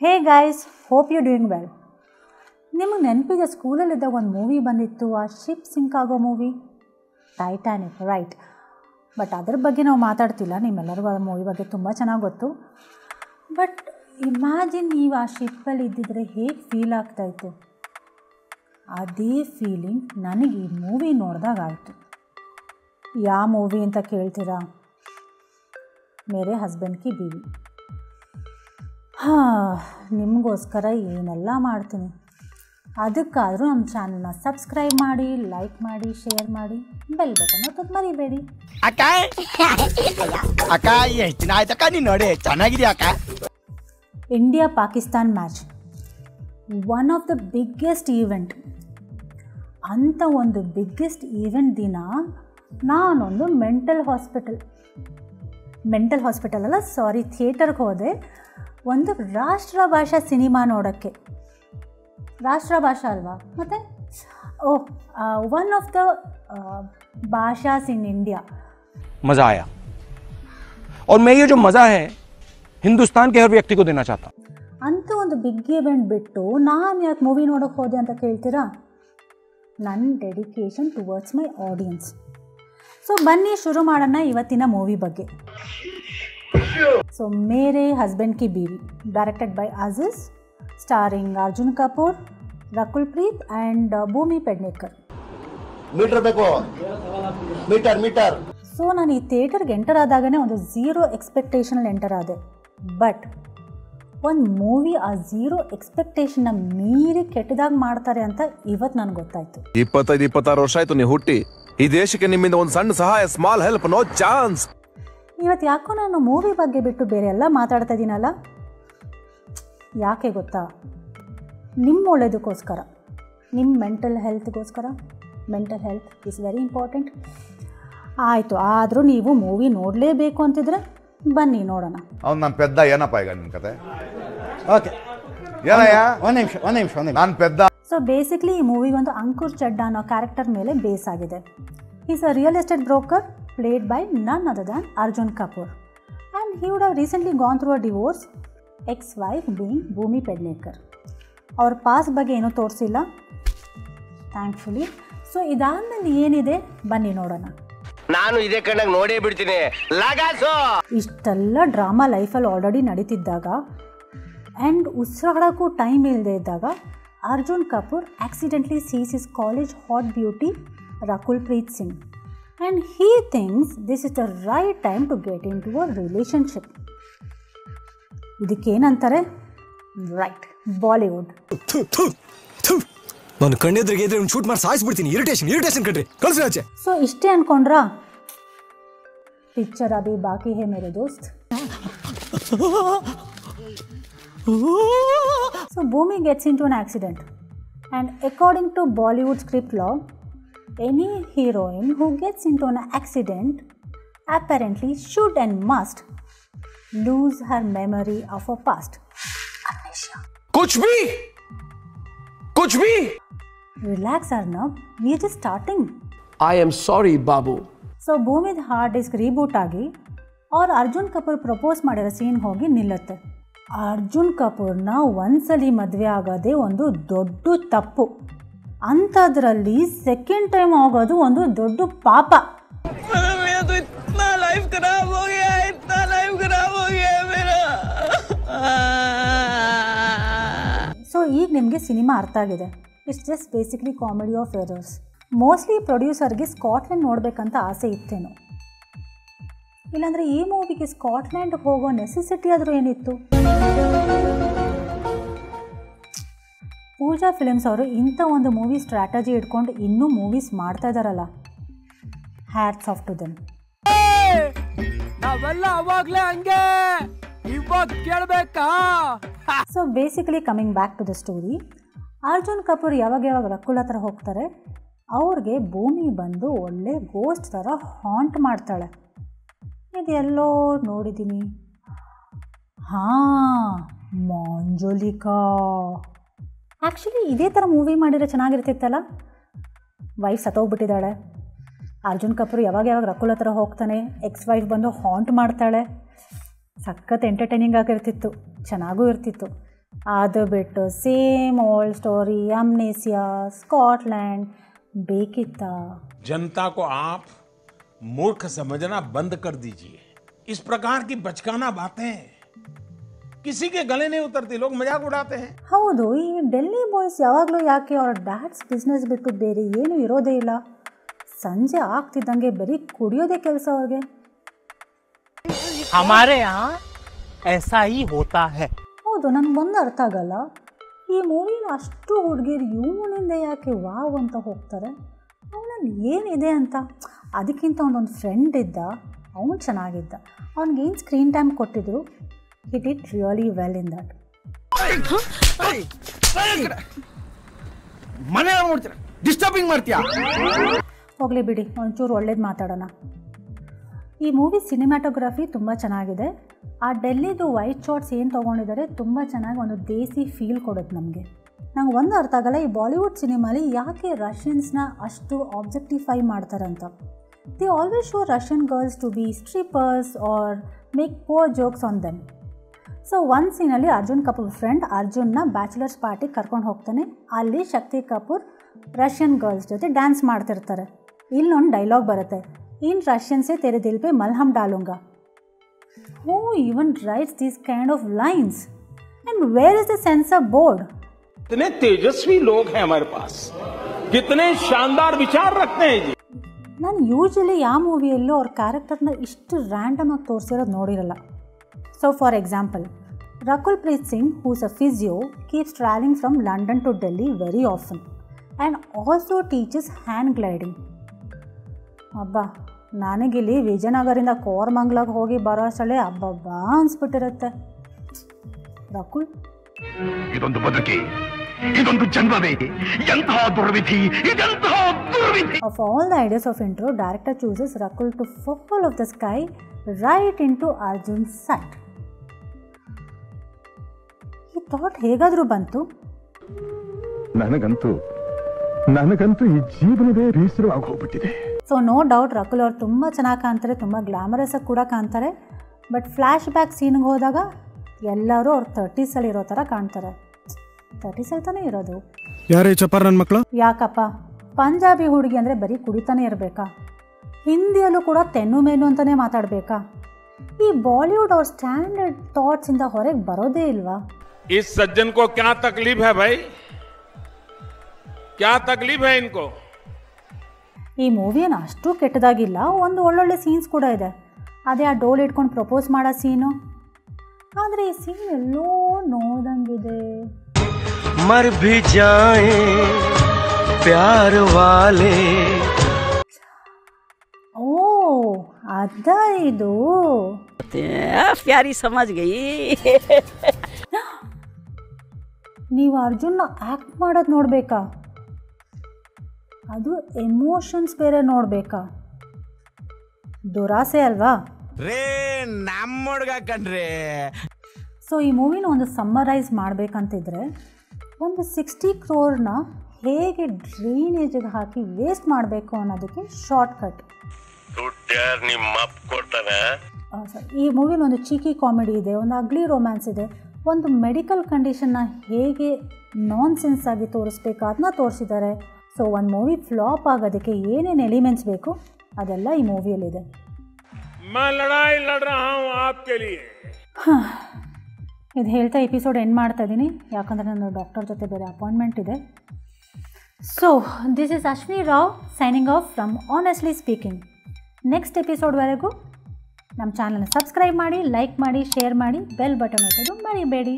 Hey guys, hope you doing well. ನಿಮಗೆ ನೆನಪಿಗೆ ಸ್ಕೂಲಲ್ಲಿದ್ದಾಗ ಒಂದು ಮೂವಿ ಬಂದಿತ್ತು, ಆ ಶಿಪ್ ಸಿಂಕ್ ಆಗೋ ಮೂವಿ ಟೈಟಾನಿಕ್, ರೈಟ್? ಬಟ್ ಅದ್ರ ಬಗ್ಗೆ ನಾವು ಮಾತಾಡ್ತಿಲ್ಲ, ನಿಮ್ಮೆಲ್ಲರಿಗೂ ಆ ಮೂವಿ ಬಗ್ಗೆ ತುಂಬ ಚೆನ್ನಾಗಿ ಗೊತ್ತು. ಬಟ್ ಇಮ್ಯಾಜಿನ್ ನೀವು ಆ ಶಿಪ್ಪಲ್ಲಿ ಇದ್ದಿದ್ರೆ ಹೇಗೆ ಫೀಲ್ ಆಗ್ತಾಯಿತ್ತು. ಅದೇ ಫೀಲಿಂಗ್ ನನಗೆ ಈ ಮೂವಿ ನೋಡಿದಾಗ ಆಯಿತು. ಯಾವ ಮೂವಿ ಅಂತ ಕೇಳ್ತೀರಾ? ಮೇರೆ ಹಸ್ಬೆಂಡ್ ಕಿ ಬೀವಿ. ನಿಮಗೋಸ್ಕರ ಏನೆಲ್ಲ ಮಾಡ್ತೀನಿ. ಅದಕ್ಕಾದರೂ ನಮ್ಮ ಚಾನಲ್ನ ಸಬ್ಸ್ಕ್ರೈಬ್ ಮಾಡಿ, ಲೈಕ್ ಮಾಡಿ, ಶೇರ್ ಮಾಡಿ, ಬೆಲ್ ಬಟನ್ ಒತ್ತೋದು ಮರಿಬೇಡಿ. ಅಕ್ಕ ಅಕ್ಕ ಎಷ್ಟು ದಿನ ಆಯ್ತಕ್ಕ ನೀನು ನೋಡಿ, ಚೆನ್ನಾಗಿದೆಯಾ ಅಕ್ಕ? India Pakistan match one of the biggest event. ಅಂಥ ಒಂದು ಬಿಗ್ಗೆಸ್ಟ್ ಈವೆಂಟ್ ದಿನ ನಾನೊಂದು ಮೆಂಟಲ್ ಹಾಸ್ಪಿಟಲ್ ಅಲ್ಲ, ಥಿಯೇಟರ್ಗೆ ಹೋದೆ ಒಂದು ರಾಷ್ಟ್ರ ಭಾಷಾ ಸಿನಿಮಾ ನೋಡೋಕ್ಕೆ. ರಾಷ್ಟ್ರ ಭಾಷಾ ಅಲ್ವಾ? ಮತ್ತು ಒನ್ ಆಫ್ ದ भाषास इन इंडिया. मज़ा आया और मैं ये जो मज़ा है हिंदुस्तान के हर व्यक्ति को देना चाहता हूँ. ಅಂತ ಒಂದು ಬಿಗ್ ಇವೆಂಟ್ ಬಿಟ್ಟು ನಾನು ಯಾಕೆ ಮೂವಿ ನೋಡೋಕ್ಕೆ ಹೋದೆ ಅಂತ ಕೇಳ್ತೀರಾ? ನನ್ನ dedication towards my audience. So ಬನ್ನಿ ಶುರು ಮಾಡೋಣ ಇವತ್ತಿನ ಮೂವಿ ಬಗ್ಗೆ. So Mere husband ki Biwi, directed by Aziz, starring Arjun Kapoor, Rakul Preet and Bhumi Pednekar. Meter ಬೇಕು, ಮೀಟರ್. ಸೊ ನಾನು ಈ ಥಿಯೇಟರ್ಗೆ ಎಂಟರ್ ಆದಾಗನೇ ಒಂದು ಝೀರೋ ಎಕ್ಸ್ಪೆಕ್ಟೇಷನಲ್ಲಿ ಎಂಟರ್ ಆದೆ. ಬಟ್ ಒಂದು ಮೂವಿ ಆ ಝೀರೋ ಎಕ್ಸ್ಪೆಕ್ಟೇಷನ್ನ ಮೀರಿ ಕೆಟ್ಟದಾಗಿ ಮಾಡ್ತಾರೆ ಅಂತ ಇವತ್ತು ನನಗೆ ಗೊತ್ತಾಯಿತು. 25-26 ವರ್ಷ ಆಯಿತು ನೀವು ಹುಟ್ಟಿ. ಈ ದೇಶಕ್ಕೆ ನಿಮ್ಮಿಂದ ಒಂದು ಸಣ್ಣ ಸಹಾಯ, ಸ್ಮಾಲ್ ಹೆಲ್ಪ್, ನೋ ಚಾನ್ಸ್. ಇವತ್ತು ಯಾಕೋ ನಾನು ಮೂವಿ ಬಗ್ಗೆ ಬಿಟ್ಟು ಬೇರೆ ಎಲ್ಲ ಮಾತಾಡ್ತಾ ಇದ್ದೀನಲ್ಲ, ಯಾಕೆ ಗೊತ್ತಾ? ನಿಮ್ಮ ಒಳ್ಳೇದಕ್ಕೋಸ್ಕರ, ನಿಮ್ಮ ಮೆಂಟಲ್ ಹೆಲ್ತ್ಗೋಸ್ಕರ. Mental health is very important. ಆಯಿತು, ಆದರೂ ನೀವು ಮೂವಿ ನೋಡಲೇಬೇಕು ಅಂತಿದ್ರೆ ಬನ್ನಿ ನೋಡೋಣ. ಅವ್ನು ನನ್ನ ಪೆದ್ದ ಏನಪ್ಪ ಈಗ ನಿನ್ನ ಕತೆ? ಓಕೆ, ಏನಯ್ಯ? ಒಂದು ನಿಮಿಷ ನಾನು ಪೆದ್ದ. ಸೊ ಬೇಸಿಕ್ಲಿ ಈ ಮೂವಿ ಒಂದು ಅಂಕುರ್ ಚಡ್ಡಾ ಅನ್ನೋ ಕ್ಯಾರೆಕ್ಟರ್ ಮೇಲೆ ಬೇಸ್ ಆಗಿದೆ. Is a real estate broker played by none other than Arjun Kapoor, and he would have recently gone through a divorce, ex-wife being Bhumi Pednekar. ಅವ್ರ ಪಾಸ್ ಬಗ್ಗೆ ಏನೂ ತೋರಿಸಿಲ್ಲ ಥ್ಯಾಂಕ್ಫುಲಿ. ಸೊ ಇದಾದ್ಮೇಲೆ ಏನಿದೆ ಬನ್ನಿ ನೋಡೋಣ. ನಾನು ಇದೇ ಕಣ್ಣಾಗ ನೋಡೇ ಬಿಡ್ತೀನಿ. ಇಷ್ಟೆಲ್ಲ ಡ್ರಾಮಾ ಲೈಫಲ್ಲಿ ಆಲ್ರೆಡಿ ನಡೀತಿದ್ದಾಗ ಆ್ಯಂಡ್ ಉಸಿರಾಡೋಕ್ಕೂ ಟೈಮ್ ಇಲ್ಲದೆ ಇದ್ದಾಗ Arjun Kapoor accidentally sees his college hot beauty Rakul Preet Singh. And he thinks this is the right time to get into a relationship. ಇದಕ್ಕೇನಂತಾರೆ? Right, Bollywood. ನಾನು ಕಣ್ಣೆದ್ರಿಗೆ ಇದ್ರೆ ಶೂಟ್ ಮಾಡಿ ಸಾಯಿಸ್ಬಿಡ್ತೀನಿ. ಇರಿಟೇಷನ್ ಕಣ್ರಿ, ಕಳ್ಸಿ ಆಚೆ. ಸೊ ಇಷ್ಟೇ ಅನ್ಕೊಂಡ್ರಾ? ಪಿಕ್ಚರ್ ಅಭಿ ಬಾಕಿ ಹೇ ಮೇರೆ ದೋಸ್ತ್. So Bhumi gets into an accident, and according to Bollywood script law, any heroine who gets into an accident apparently should and must lose her memory of her past. Amnesia. कुछ भी Relax Arnab, we are just starting. I am sorry, Babu. So Bhumi's hard disk reboot ಆಗಿ ಅವ್ರು Arjun Kapoor propose ಮಾಡಿರೋ scene ಹೋಗಿ ನಿಲ್ಲುತ್ತೆ. ಅರ್ಜುನ್ ಕಪೂರ್ನ ಒಂದ್ಸಲಿ ಮದುವೆ ಆಗೋದೇ ಒಂದು ದೊಡ್ಡ ತಪ್ಪು. ಅಂಥದ್ರಲ್ಲಿ ಸೆಕೆಂಡ್ ಟೈಮ್ ಆಗೋದು ಒಂದು ದೊಡ್ಡ ಪಾಪ. ಸೊ ಈಗ ನಿಮಗೆ ಸಿನಿಮಾ ಅರ್ಥ ಆಗಿದೆ. It's just basically comedy of errors. Mostly ಪ್ರೊಡ್ಯೂಸರ್ಗೆ ಸ್ಕಾಟ್ಲೆಂಡ್ ನೋಡಬೇಕಂತ ಆಸೆ ಇತ್ತೇನೋ, ಇಲ್ಲಾಂದರೆ ಈ ಮೂವಿಗೆ ಸ್ಕಾಟ್ಲ್ಯಾಂಡ್ ಹೋಗೋ ನೆಸೆಸಿಟಿ ಆದರೂ ಏನಿತ್ತು? ಪೂಜಾ ಫಿಲ್ಮ್ಸ್ ಅವರು ಇಂಥ ಒಂದು ಮೂವಿ ಸ್ಟ್ರಾಟಜಿ ಇಟ್ಕೊಂಡು ಇನ್ನೂ ಮೂವೀಸ್ ಮಾಡ್ತಾ ಇದ್ದಾರಲ್ಲ, ಹ್ಯಾಟ್ಸ್ ಆಫ್ ಟು ದೆಮ್. ನಾವೆಲ್ಲ ಅವಾಗ್ಲೇ ಹಂಗೆ, ಇವಾಗ ಕೇಳಬೇಕಾ? So basically coming back to the story, Arjun Kapoor ಯಾವಾಗ ರಕುಲ್ ಹತ್ರ ಹೋಗ್ತಾರೆ, ಅವ್ರಿಗೆ ಭೂಮಿ ಬಂದು ಒಳ್ಳೆ ಗೋಸ್ಟ್ ಥರ ಹಾಂಟ್ ಮಾಡ್ತಾಳೆ. ಇದೆಲ್ಲೋ ನೋಡಿದ್ದೀನಿ. ಮಾಂಜೋಲಿಕಾ. ಆ್ಯಕ್ಚುಲಿ ಇದೇ ಥರ ಮೂವಿ ಮಾಡಿದ್ರೆ ಚೆನ್ನಾಗಿರ್ತಿತ್ತಲ್ಲ. ವೈಫ್ ಸತ್ತೋಗ್ಬಿಟ್ಟಿದ್ದಾಳೆ, ಅರ್ಜುನ್ ಕಪೂರ್ ಯಾವಾಗ ರಕುಲ್ ಹತ್ರ ಹೋಗ್ತಾನೆ, ಎಕ್ಸ್ ವೈಫ್ ಬಂದು ಹಾಂಟ್ ಮಾಡ್ತಾಳೆ. ಸಖತ್ ಎಂಟರ್ಟೈನಿಂಗ್ ಆಗಿರ್ತಿತ್ತು, ಚೆನ್ನಾಗೂ ಇರ್ತಿತ್ತು. ಅದು ಬಿಟ್ಟು ಸೇಮ್ ಓಲ್ಡ್ ಸ್ಟೋರಿ, ಅಮ್ನೇಸಿಯಾ, ಸ್ಕಾಟ್लैंड ಬೇಕಿತ್ತಾ? जनता को आप मूर्ख समझना बंद कर दीजिए। इस प्रकार की बचकाना बातें किसी के गले नहीं उतरती, लोग मजाक उड़ाते हैं। ಹೌದು, ಈ ಡೆಲ್ಲಿ ಬಾಯ್ಸ್ ಯಾವಾಗಲೂ ಯಾಕೆ ಅವ್ರ ಡ್ಯಾಡ್ಸ್ ಬಿಸ್ನೆಸ್ ಬಿಟ್ಟು ಬೇರೆ ಏನು ಇರೋದೇ ಇಲ್ಲ? ಸಂಜೆ ಆಗ್ತಿದ್ದಂಗೆ ಬರೀ ಕುಡಿಯೋದೇ ಕೆಲಸ ಅವ್ರಿಗೆ. हमारे यहाँ ऐसा ही होता है। ಹೌದು, ನನಗೊಂದು ಅರ್ಥ ಆಗಲ್ಲ, ಈ ಮೂವಿನ ಅಷ್ಟು ಹುಡುಗಿರು ಇವನಿಂದ ಯಾಕೆ ವಾವ್ ಅಂತ ಹೋಗ್ತಾರೆ? ಅವನಲ್ಲಿ ಏನಿದೆ ಅಂತ. ಅದಕ್ಕಿಂತ ಅವನೊಂದು ಫ್ರೆಂಡ್ ಇದ್ದ, ಅವನು ಚೆನ್ನಾಗಿದ್ದ, ಅವ್ನಿಗೇನು ಸ್ಕ್ರೀನ್ ಟೈಮ್ ಕೊಟ್ಟಿದ್ರು, he did really well in that. ಮನೆ ನೋಡ್ತೀರ, ಡಿಸ್ಟರ್ಬಿಂಗ್ ಮಾಡ್ತೀಯಾ? ಹೋಗಲಿ ಬಿಡಿ, ಒಂಚೂರು ಒಳ್ಳೇದು ಮಾತಾಡೋಣ. ಈ ಮೂವಿ ಸಿನಿಮ್ಯಾಟೋಗ್ರಫಿ ತುಂಬ ಚೆನ್ನಾಗಿದೆ. ಆ ಡೆಲ್ಲಿದು ವೈಟ್ ಶಾಟ್ಸ್ ಏನು ತೊಗೊಂಡಿದ್ದಾರೆ ತುಂಬ ಚೆನ್ನಾಗಿ ಒಂದು ದೇಸಿ ಫೀಲ್ ಕೊಡುತ್ತೆ ನಮಗೆ. ನಂಗೆ ಒಂದು ಅರ್ಥ ಆಗಲ್ಲ, ಈ ಬಾಲಿವುಡ್ ಸಿನಿಮಾಲಿ ಯಾಕೆ ರಷ್ಯನ್ಸ್ನ ಅಷ್ಟು ಆಬ್ಜೆಕ್ಟಿಫೈ ಮಾಡ್ತಾರಂತ. They always show Russian girls to be strippers or make poor jokes on them. So ಒಂದು ಸೀನಲ್ಲಿ ಅರ್ಜುನ್ ಕಪೂರ್ ಫ್ರೆಂಡ್ ಅರ್ಜುನ್ನ ಬ್ಯಾಚುಲರ್ಸ್ ಪಾರ್ಟಿಗೆ ಕರ್ಕೊಂಡು ಹೋಗ್ತಾನೆ. ಅಲ್ಲಿ ಶಕ್ತಿ ಕಪೂರ್ ರಷ್ಯನ್ ಗರ್ಲ್ಸ್ ಜೊತೆ ಡ್ಯಾನ್ಸ್ ಮಾಡ್ತಿರ್ತಾರೆ. ಇಲ್ಲೊಂದು ಡೈಲಾಗ್ ಬರುತ್ತೆ, ಇನ್ ರಷ್ಯನ್ ಸೆ ತೆರೆ ದಿಲ್ ಪೆ ಮಲ್ಹಮ್ ಡಾಲೂಂಗಾ. Who even writes these kind of lines? And where is the censor board? कितने तेजस्वी लोग हैं हमारे पास, कितने शानदार विचार रखते हैं जी। ನಾನು ಯೂಶಲಿ ಯಾವ ಮೂವಿಯಲ್ಲೂ ಅವ್ರ ಕ್ಯಾರೆಕ್ಟರ್ನ ಇಷ್ಟು ರ್ಯಾಂಡಮ್ ಆಗಿ ತೋರಿಸಿರೋದು ನೋಡಿರಲ್ಲ. So for example, Rakul Preet Singh, who's a physio, keeps travelling from London to Delhi very often and also teaches hand gliding. ಅಬ್ಬಾ, ನನಗಿಲ್ಲಿ ವಿಜಯನಗರಿಂದ ಕೋರಮಂಗ್ಲಾಗ ಹೋಗಿ ಬರೋ ಅಷ್ಟೇ ಅಬ್ಬಬ್ಬಾ ಅನ್ಸ್ಬಿಟ್ಟಿರುತ್ತೆ. ರಕುಲ್, ಇದೊಂದು ಬದುಕಿ, ಇದೊಂದು ಜನ್ಮವೇ, ಎಂತಹ ದುರ್ವಿಧಿ, ಇದೆಂತಹ ದುರ್ವಿಧಿ. Of all the ideas of intro, director chooses Rakul to fall of the sky right into Arjun's sight. ಈ ಥಾಟ್ ಹೇಗಾದರೂ ಬಂತು? ನನಗಂತೂ ಈ ಜೀವನವೇ ಬೇಸರವಾಗಿ ಹೋಗ್ಬಿಟ್ಟಿದೆ. ಸೊ ನೋ ಡೌಟ್ ರಕುಲ್ ಅವ್ರು ತುಂಬ ಚೆನ್ನಾಗಿ ಕಾಣ್ತಾರೆ, ತುಂಬ ಗ್ಲಾಮರಸ್ ಆಗಿ ಕೂಡ ಕಾಣ್ತಾರೆ. ಬಟ್ ಫ್ಲ್ಯಾಶ್ ಬ್ಯಾಕ್ ಸೀನ್ಗೆ ಹೋದಾಗ ಎಲ್ಲರೂ ಅವ್ರು 30s ಇರೋ ಥರ ಕಾಣ್ತಾರೆ. 30s ತಾನೇ ಇರೋದು. ಯಾರೇ ಚಪಾರ್ ನನ್ನ ಮಕ್ಕಳು? ಯಾಕಪ್ಪ, ಪಂಜಾಬಿ ಹುಡುಗಿ ಅಂದರೆ ಬರೀ ಕುಡಿತಾನೆ ಇರಬೇಕಾ? ಹಿಂದಿಯಲ್ಲೂ ಕೂಡ ತೆನ್ನು ಮೇನು ಅಂತಲೇ ಮಾತಾಡಬೇಕಾ? ಈ ಬಾಲಿವುಡ್ ಅವ್ರ ಸ್ಟ್ಯಾಂಡರ್ಡ್ ಥಾಟ್ಸಿಂದ ಹೊರಗೆ ಬರೋದೇ ಇಲ್ವಾ? इस सज्जन को क्या तकलीफ है भाई, क्या तकलीफ है इनको? ಈ ಮೂವಿ ಏನು ಅಷ್ಟು ಕೆಟ್ಟದಾಗಿಲ್ಲ, ಒಂದು ಒಳ್ಳೊಳ್ಳೆ ಸೀನ್ಸ್ ಕೂಡ ಇದೆ. ಅದೇ ಆ ಡೋಲ್ ಇಟ್ಕೊಂಡು ಪ್ರಪೋಸ್ ಮಾಡೋ ಸೀನು, ಆದರೆ ಈ ಸೀನ್ ಎಲ್ಲೋ ನೋಡ್ದಂಗಿದೆ. मर भी जाए प्यार वाले. ಓ ಅದ ಇದು. प्यारी समझ गई. ನೀವು ಅರ್ಜುನ್ನ ಆ್ಯಕ್ಟ್ ಮಾಡೋದು ನೋಡಬೇಕಾ? ಅದು ಎಮೋಷನ್ಸ್ ಬೇರೆ ನೋಡಬೇಕಾ? ದುರಾಸೆ ಅಲ್ವಾ? ರೇ ನಮ್ಮ ಹುಡುಗ ಕಣ್ರಿ. ಸೊ ಈ ಮೂವಿನ ಒಂದು ಸಮ್ಮರೈಸ್ ಮಾಡಬೇಕಂತಿದ್ರೆ, ಒಂದು 60 crore ಹೇಗೆ ಡ್ರೈನೇಜಿಗೆ ಹಾಕಿ ವೇಸ್ಟ್ ಮಾಡಬೇಕು ಅನ್ನೋದಕ್ಕೆ ಶಾರ್ಟ್ಕಟ್. ಈ ಮೂವಿಲಿ ಒಂದು ಚೀಕಿ ಕಾಮಿಡಿ ಇದೆ, ಒಂದು ಅಗ್ಲಿ ರೊಮ್ಯಾನ್ಸ್ ಇದೆ, ಒಂದು ಮೆಡಿಕಲ್ ಕಂಡೀಷನ್ನ ಹೇಗೆ ನಾನ್ ಸೆನ್ಸ್ ಆಗಿ ತೋರಿಸ್ಬೇಕು ಅದನ್ನ ತೋರಿಸಿದ್ದಾರೆ. ಸೊ ಒಂದು ಮೂವಿ ಫ್ಲಾಪ್ ಆಗೋದಕ್ಕೆ ಏನೇನು ಎಲಿಮೆಂಟ್ಸ್ ಬೇಕು ಅದೆಲ್ಲ ಈ ಮೂವಿಯಲ್ಲಿದೆ. ಇದು ಹೇಳ್ತಾ ಎಪಿಸೋಡ್ ಎಂಡ್ ಮಾಡ್ತಾ ಇದ್ದೀನಿ, ಯಾಕಂದರೆ ನನ್ನ ಡಾಕ್ಟರ್ ಜೊತೆ ಬೇರೆ ಅಪಾಯಿಂಟ್ಮೆಂಟ್ ಇದೆ. So this is Ashwini Rao signing off from honestly speaking. Next ಎಪಿಸೋಡ್ವರೆಗೂ ನಮ್ಮ ಚಾನಲ್ನ ಸಬ್ಸ್ಕ್ರೈಬ್ ಮಾಡಿ, ಲೈಕ್ ಮಾಡಿ, ಶೇರ್ ಮಾಡಿ, ಬೆಲ್ ಬಟನ್ ಒತ್ತೋದು ಮರಿಬೇಡಿ.